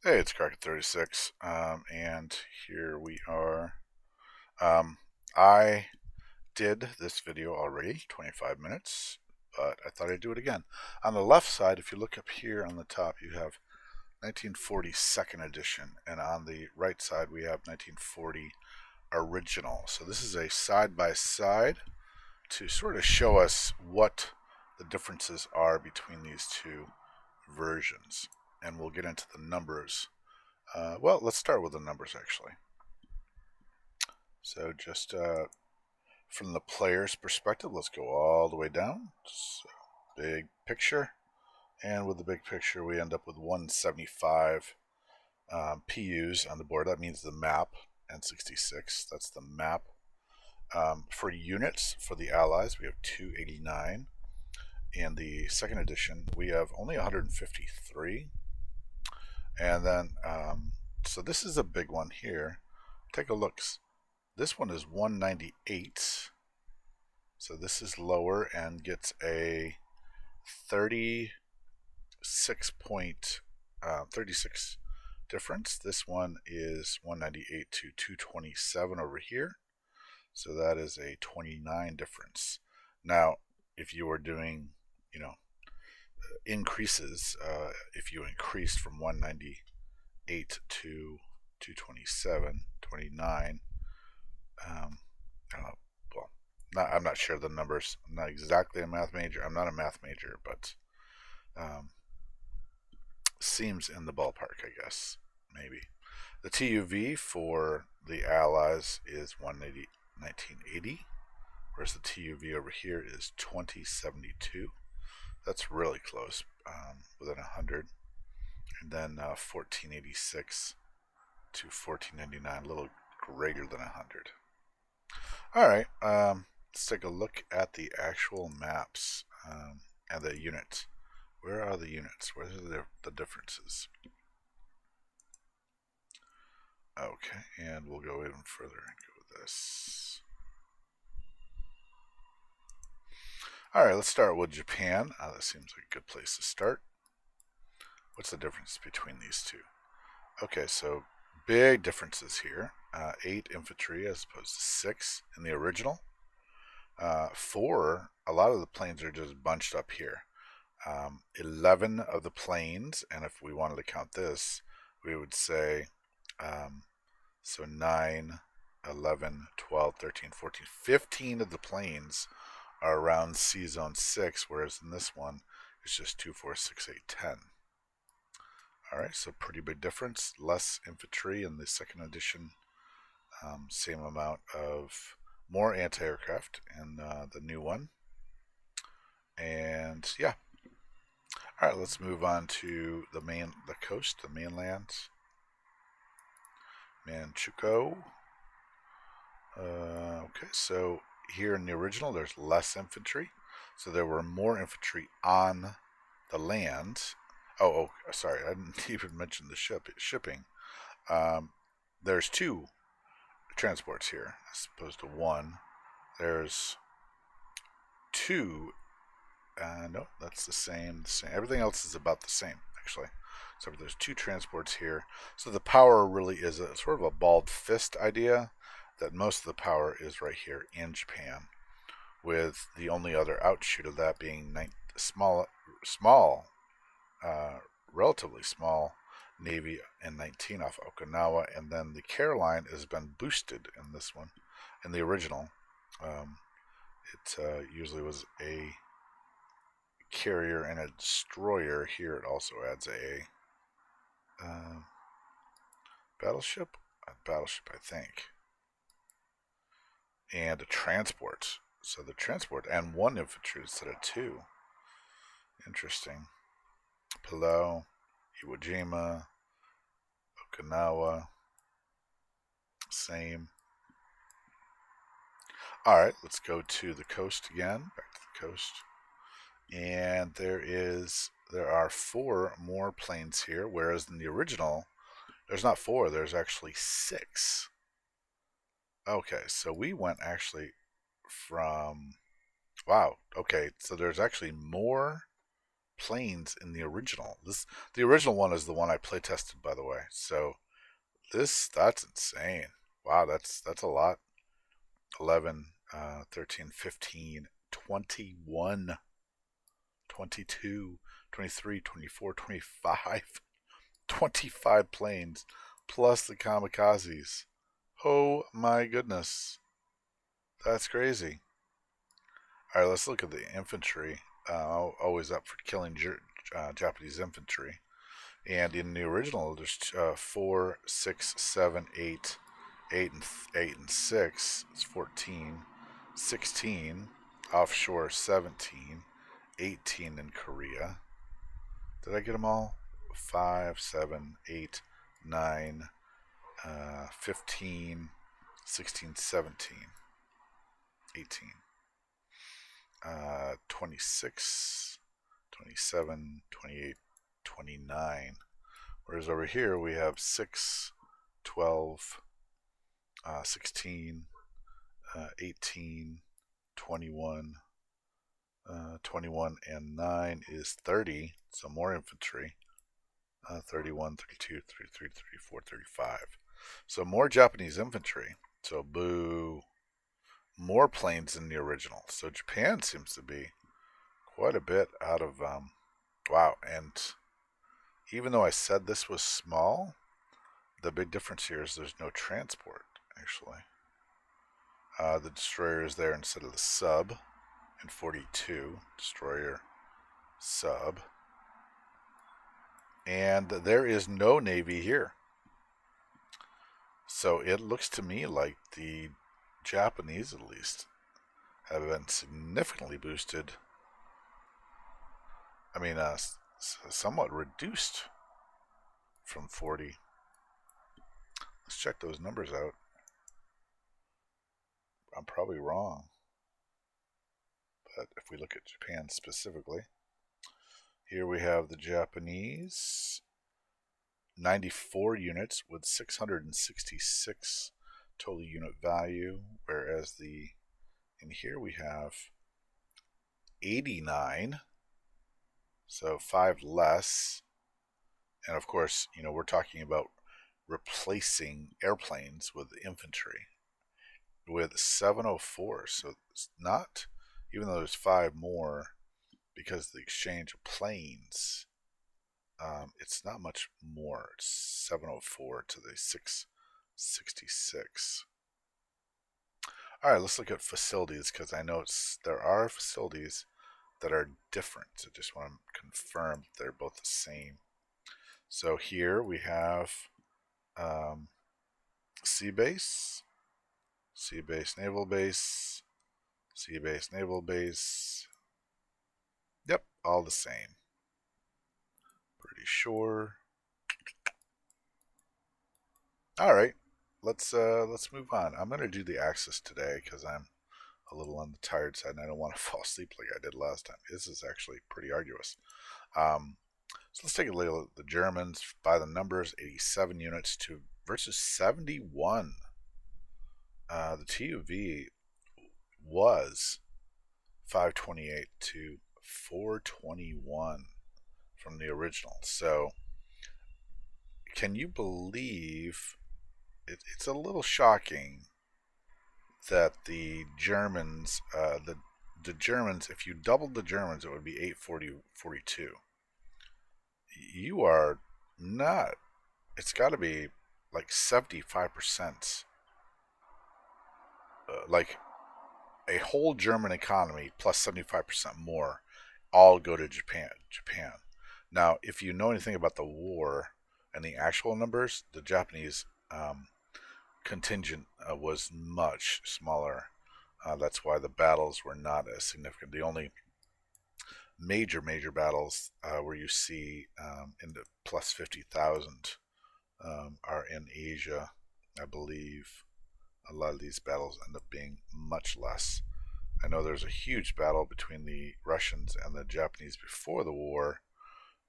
Hey, it's Crockett36, and here we are. Um, I did this video already, 25 minutes, but I thought I'd do it again. On the left side, if you look up here on the top, you have 1940 second edition, and on the right side, we have 1940 original. So this is a side-by-side to sort of show us what the differences are between these two versions, and we'll get into the numbers. Well, let's start with the numbers actually. So just from the player's perspective, let's go all the way down. So big picture, and with the big picture, we end up with 175 PUs on the board. That means the map, and 66. That's the map. For units, for the allies, we have 289. In the second edition, we have only 153. And then, so this is a big one here. Take a look. This one is 198. So this is lower and gets a 36 difference. This one is 198 to 227 over here. So that is a 29 difference. Now, if you were doing, increases, if you increased from 198 to 227, 29, I don't know, well, I'm not sure the numbers. I'm not exactly a math major. I'm not a math major, but seems in the ballpark, I guess, maybe. The TUV for the Allies is 1980, whereas the TUV over here is 2072. That's really close, within 100. And then 1486 to 1499, a little greater than 100. All right, let's take a look at the actual maps and the units. Where are the units? Where are the differences? Okay, and we'll go even further and go with this. All right, let's start with Japan. That seems like a good place to start. What's the difference between these two? Okay, so big differences here. 8 infantry as opposed to 6 in the original. 4, a lot of the planes are just bunched up here. 11 of the planes, and if we wanted to count this, we would say, so 9, 11, 12, 13, 14, 15 of the planes are around C Zone 6, whereas in this one, it's just 2, 4, 6, 8, 10. All right, so pretty big difference. Less infantry in the second edition. Same amount of more anti-aircraft in the new one. And yeah. All right, let's move on to the coast, the mainland. Manchukuo. Okay, so here in the original, there's less infantry. So there were more infantry on the land. Oh, sorry, I didn't even mention the shipping. There's 2 transports here as opposed to 1. There's 2. No, that's the same. Everything else is about the same, actually. So there's 2 transports here. So the power really is a sort of a bald fist idea, that most of the power is right here in Japan, with the only other outshoot of that being relatively small Navy in 19 off Okinawa, and then the Caroline has been boosted in this one. In the original, it usually was a carrier and a destroyer. Here it also adds a battleship, I think, and a transport. So the transport and 1 infantry instead of 2. Interesting. Palau, Iwo Jima, Okinawa, same. All right, let's go to the coast again. Back to the coast, and there are 4 more planes here, whereas in the original, there's not 4. There's actually 6. Okay, so we went actually from, wow. Okay, so there's actually more planes in the original. The original one is the one I play tested, by the way. So that's insane. Wow, that's a lot. 11, 13, 15, 21, 22, 23, 24, 25, 25 planes plus the kamikazes. Oh my goodness. That's crazy. All right, let's look at the infantry. Always up for killing Japanese infantry. And in the original, there's 4, 6, 7, 8, 8 and 8 and 6. It's 14, 16 offshore, 17, 18 in Korea. Did I get them all? 5, 7, 8, 9, 15, 16, 17, 18, 26, 27, 28, 29. Whereas over here we have 6, 12, 16, 18, 21, 21, and 9 is 30. So more infantry. 31, 32, 33, 34, 35. So more Japanese infantry. So boo. More planes than the original. So Japan seems to be quite a bit out of wow. And even though I said this was small, the big difference here is there's no transport, actually. The destroyer is there instead of the sub in 42. Destroyer, sub. And there is no navy here. So it looks to me like the Japanese, at least, have been significantly boosted. I mean, somewhat reduced from 40. Let's check those numbers out. I'm probably wrong. But if we look at Japan specifically, here we have the Japanese 94 units with 666 total unit value, whereas in here we have 89, so 5 less. And of course, we're talking about replacing airplanes with infantry with 704. So it's not, even though there's 5 more because of the exchange of planes, it's not much more. It's 704 to the 666. All right, let's look at facilities because I know there are facilities that are different. So just want to confirm they're both the same. So here we have sea base, naval base, sea base, naval base. Yep, all the same. Pretty sure. All right, let's move on. I'm gonna do the Axis today because I'm a little on the tired side and I don't want to fall asleep like I did last time. This is actually pretty arduous. So let's take a look at the Germans by the numbers: 87 units to versus 71. The TUV was 528 to 421 from the original. So can you believe it's a little shocking that the Germans, the Germans, if you doubled the Germans, it would be 842. You are not. It's got to be like 75%. Like a whole German economy plus 75% more all go to Japan. Now, if you know anything about the war and the actual numbers, the Japanese contingent was much smaller. That's why the battles were not as significant. The only major battles where you see in the plus 50,000 are in Asia, I believe. A lot of these battles end up being much less. I know there's a huge battle between the Russians and the Japanese before the war,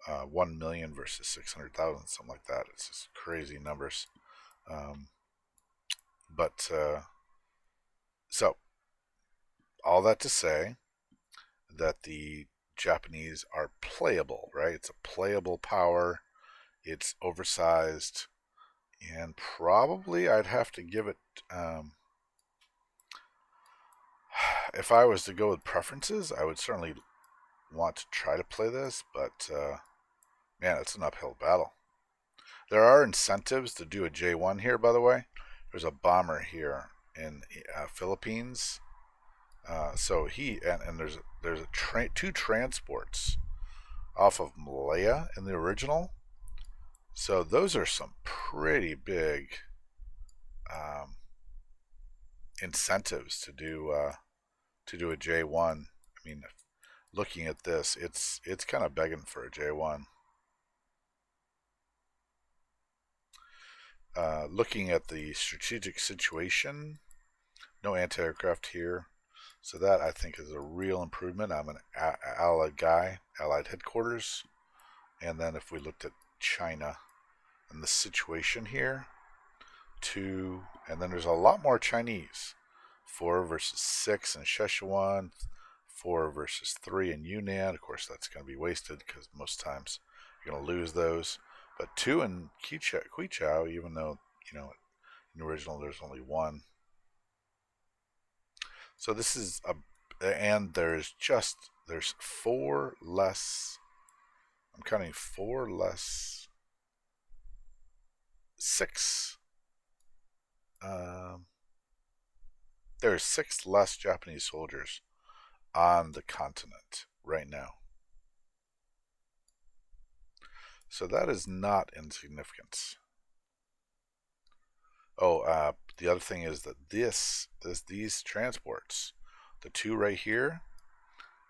1 million versus 600,000, something like that. It's just crazy numbers. So all that to say that the Japanese are playable, right? It's a playable power. It's oversized, and probably I'd have to give it. If I was to go with preferences, I would certainly want to try to play this, but man, it's an uphill battle. There are incentives to do a J1 here, by the way. There's a bomber here in Philippines. So he and there's two transports off of Malaya in the original. So those are some pretty big um, incentives to do a J1. I mean, looking at this, it's kind of begging for a J1. Looking at the strategic situation, no anti-aircraft here. So that I think is a real improvement. I'm an Allied guy, Allied headquarters. And then if we looked at China and the situation here, and then there's a lot more Chinese. 4 versus 6 in Szechuan, 4 versus 3 in Yunnan. Of course, that's going to be wasted because most times you're going to lose those. But 2 in Quichao, even though, in the original there's only 1. So this is and there's 4 less. I'm counting 4 less. 6. There's 6 less Japanese soldiers on the continent right now. So that is not insignificant. Oh, the other thing is that these transports, the 2 right here,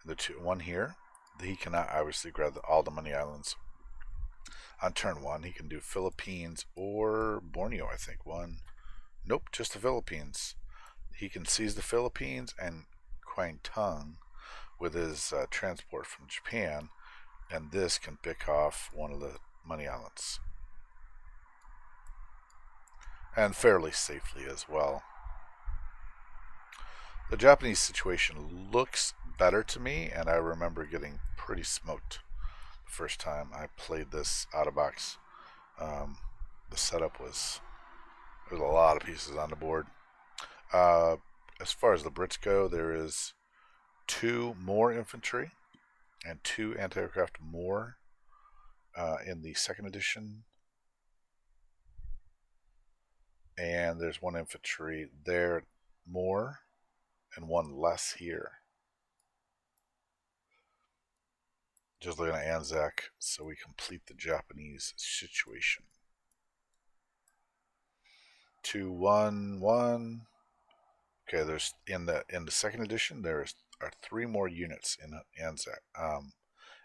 and the 1 here, he cannot obviously grab all the money islands. On turn 1, he can do Philippines or Borneo, I think. Nope, just the Philippines. He can seize the Philippines and Kwangtung with his transport from Japan, and this can pick off one of the money islands. And fairly safely as well. The Japanese situation looks better to me, and I remember getting pretty smoked the first time I played this out of box. The setup there's a lot of pieces on the board. As far as the Brits go, there is 2 more infantry and 2 anti-aircraft more in the 2nd edition. And there's 1 infantry there more and 1 less here. Just looking at Anzac, so we complete the Japanese situation. 2, 1, 1. Okay, there's in the 2nd edition there are 3 more units in Anzac.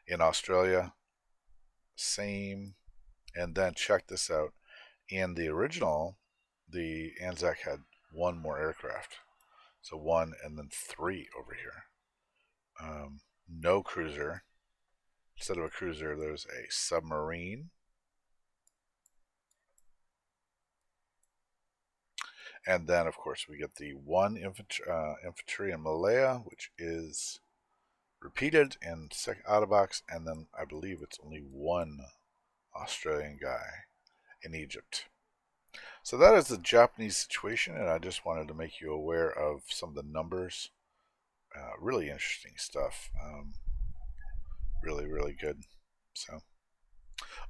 In Australia, same. And then check this out. In the original, the Anzac had 1 more aircraft, so 1 and then 3 over here. No cruiser. Instead of a cruiser, there's a submarine. And then, of course, we get the 1 infantry in Malaya, which is repeated in out of box, and then I believe it's only 1 Australian guy in Egypt. So that is the Japanese situation, and I just wanted to make you aware of some of the numbers. Really interesting stuff. Really, really good. So,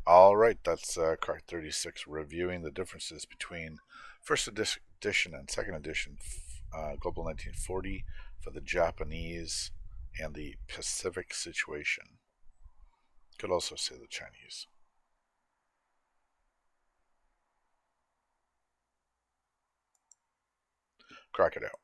all right, that's Crack 36 reviewing the differences between first edition and second edition Global 1940 for the Japanese and the Pacific situation. Could also say the Chinese. Crack it out.